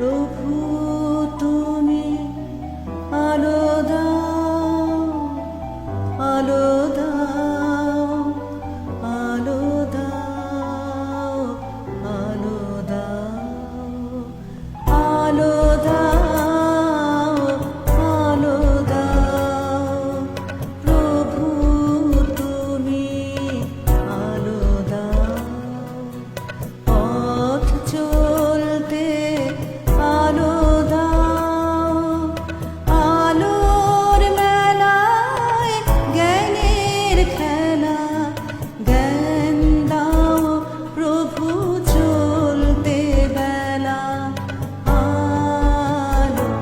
প্রভু তুমি আলো দাও, আলো দাও, আলো দাও, আলো দাও, আলো দাও, আলো দাও। প্রভু তুমি আলো দাও, পথ চলতে আলো দাও, আলোর মেলায় জ্ঞানের খেলা, জ্ঞান দাও প্রভু চলতে বেলা। আলো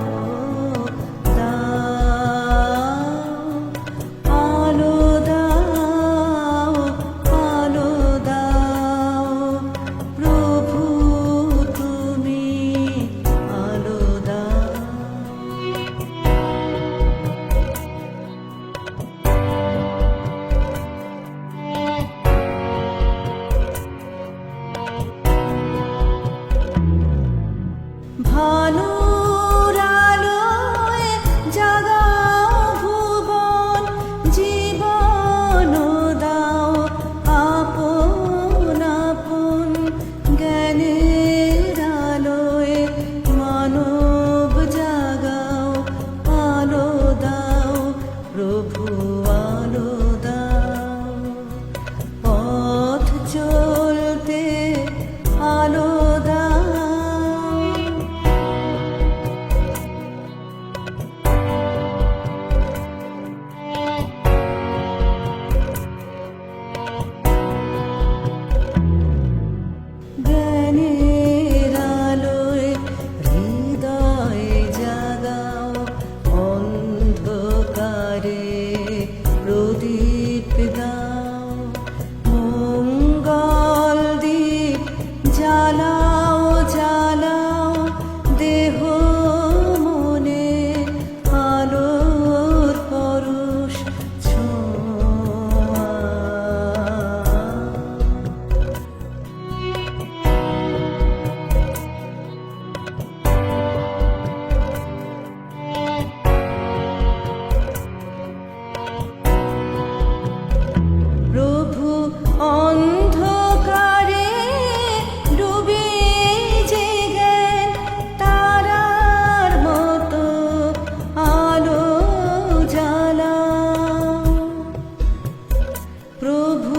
দাও, আলো দাও, আলো দাও। প্রভু তুমি আলো দাও। ভানুর আলোয় জাগাও ভুবন, জীবন দাও আপন আপন। জ্ঞানের আলোয় মানব জাগাও, আলো দাও প্রভু আলো দাও। পথ চলতে আলো দাও, জ্ঞানের আলোয় হৃদয় জাগাও, অন্ধকারে প্রদীপ দাও। মঙ্গল দীপ জ্বালাও জ্বালাও, দেহ মনে আলোর পরশ ছোঁয়া। প্রভু অন্ধকারে ডুবে যে জ্ঞান, তারার মতো আলো জ্বালাও। প্রভু